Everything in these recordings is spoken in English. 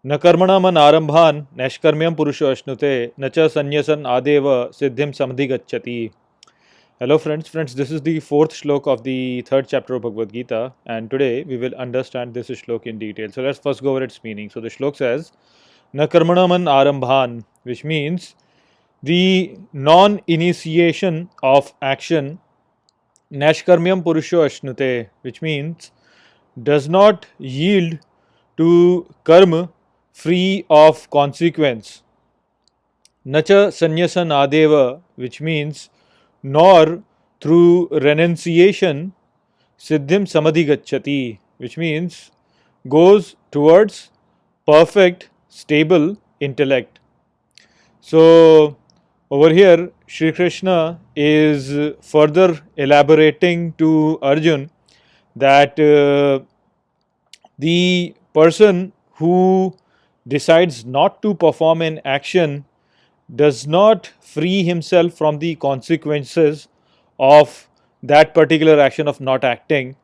न कर्मणामन आरंभान नैष्कर्म्यम पुरुषो अश्नुते न च संन्यसन आदेव सिद्धिम समधिगच्छति. Hello friends, this is the fourth shlok of the third chapter of Bhagavad Gita, and today we will understand this shlok in detail. So let's first go over its meaning. So the shlok says, Na karmanaman arambhan, which means the non-initiation of action, nashkarmyam purusho ashnute, which means does not yield to karma free of consequence. Nacha sanyasan adeva, which means nor through renunciation siddhim samadhigacchati, which means goes towards perfect, stable intellect. So, over here, Shri Krishna is further elaborating to Arjun that the person who decides not to perform an action does not free himself from the consequences of that particular action of not acting,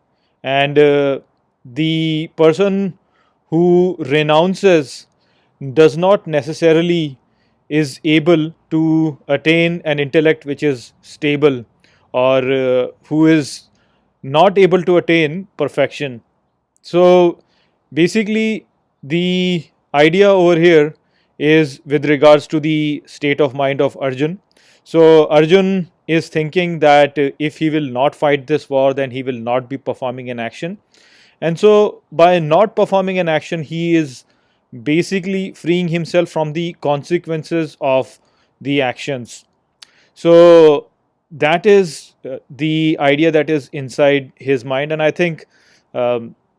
and the person who renounces does not necessarily is able to attain an intellect which is stable, or who is not able to attain perfection. So basically, the idea over here is with regards to the state of mind of Arjun. So Arjun is thinking that if he will not fight this war, then he will not be performing an action. And so by not performing an action, he is basically freeing himself from the consequences of the actions. So that is the idea that is inside his mind, and I think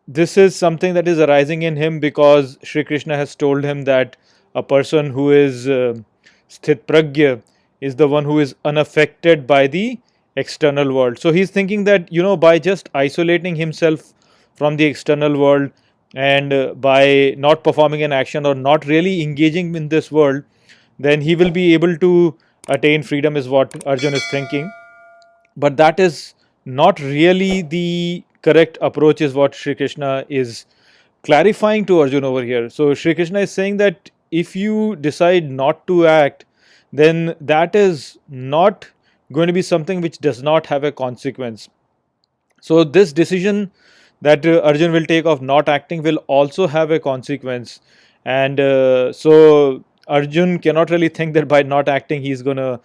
this is something that is arising in him because Sri Krishna has told him that a person who is sthit pragya is the one who is unaffected by the external world. So he's thinking that, by just isolating himself from the external world, and by not performing an action or not really engaging in this world, then he will be able to attain freedom, is what Arjun is thinking. But that is not really the correct approach, is what Sri Krishna is clarifying to Arjun over here. So Sri Krishna is saying that if you decide not to act, then that is not going to be something which does not have a consequence. So this decision that Arjun will take of not acting will also have a consequence, and so Arjun cannot really think that by not acting he is going to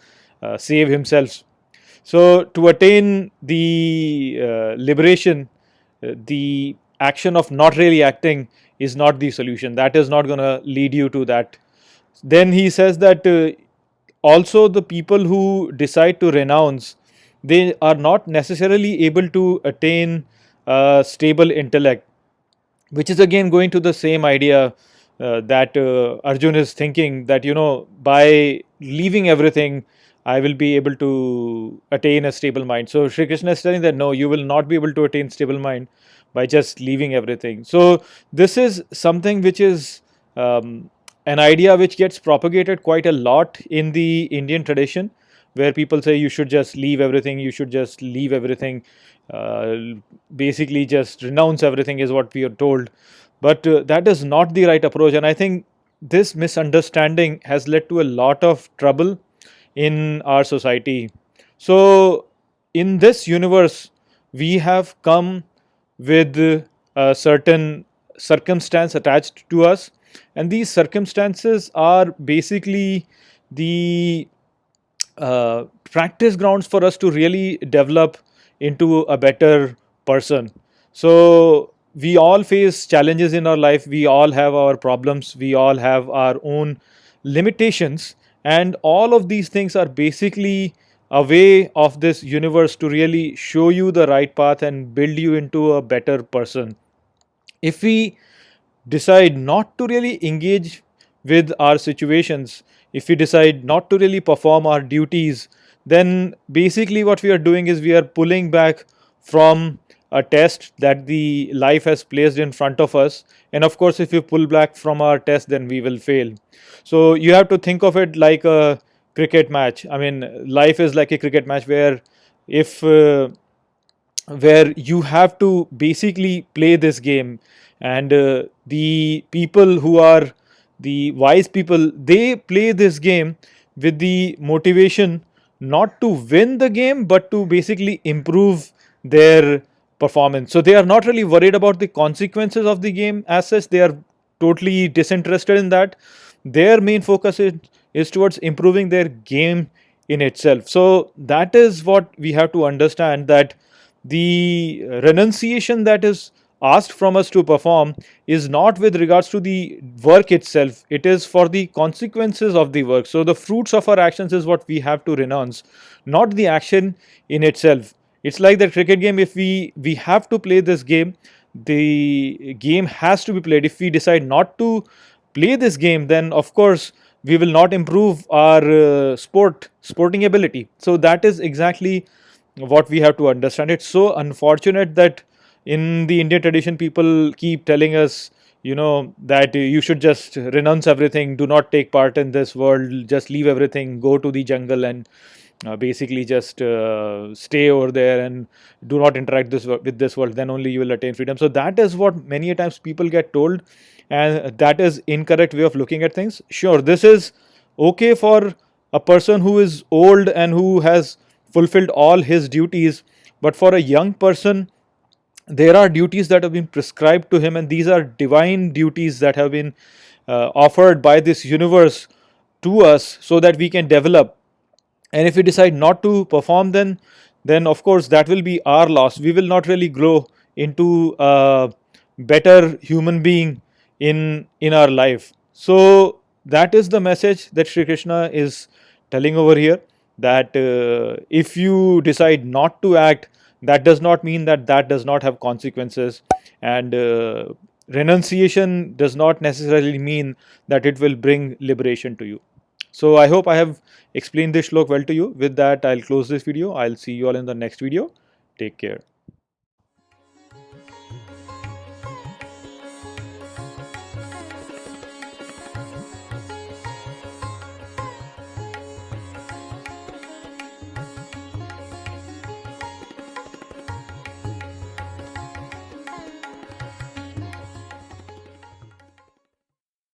save himself. So to attain the liberation, the action of not really acting is not the solution. That is not going to lead you to that. Then he says that also the people who decide to renounce, they are not necessarily able to attain stable intellect, which is again going to the same idea that Arjun is thinking that, by leaving everything, I will be able to attain a stable mind. So Sri Krishna is telling that no, you will not be able to attain stable mind by just leaving everything. So this is something which is an idea which gets propagated quite a lot in the Indian tradition, where people say you should just leave everything, you should just leave everything, uh, basically just renounce everything, is what we are told. But that is not the right approach, and I think this misunderstanding has led to a lot of trouble in our society. So in this universe, we have come with a certain circumstance attached to us, and these circumstances are basically the practice grounds for us to really develop into a better person. So we all face challenges in our life, we all have our problems, we all have our own limitations, and all of these things are basically a way of this universe to really show you the right path and build you into a better person. If we decide not to really engage with our situations, if we decide not to really perform our duties, then basically what we are doing is we are pulling back from a test that the life has placed in front of us. And of course, if we pull back from our test, then we will fail. So you have to think of it like a cricket match. I mean, life is like a cricket match where if where you have to basically play this game, and the people who are the wise people, they play this game with the motivation not to win the game but to basically improve their performance. So they are not really worried about the consequences of the game as such. They are totally disinterested in that. Their main focus is towards improving their game in itself. So that is what we have to understand, that the renunciation that is asked from us to perform is not with regards to the work itself, it is for the consequences of the work. So the fruits of our actions is what we have to renounce, not the action in itself. It's like the cricket game. If we have to play this game, the game has to be played. If we decide not to play this game, then of course we will not improve our sporting ability. So that is exactly what we have to understand. It's so unfortunate that in the Indian tradition people keep telling us, that you should just renounce everything, do not take part in this world, just leave everything, go to the jungle and basically just stay over there and do not interact with this world, then only you will attain freedom. So that is what many a times people get told, and that is incorrect way of looking at things. Sure, this is okay for a person who is old and who has fulfilled all his duties, but for a young person there are duties that have been prescribed to him, and these are divine duties that have been offered by this universe to us so that we can develop. And if we decide not to perform, then of course that will be our loss. We will not really grow into a better human being in our life. So that is the message that Sri Krishna is telling over here, that if you decide not to act, that does not mean that that does not have consequences, and renunciation does not necessarily mean that it will bring liberation to you. So I hope I have explained this shlok well to you. With that, I'll close this video. I'll see you all in the next video. Take care.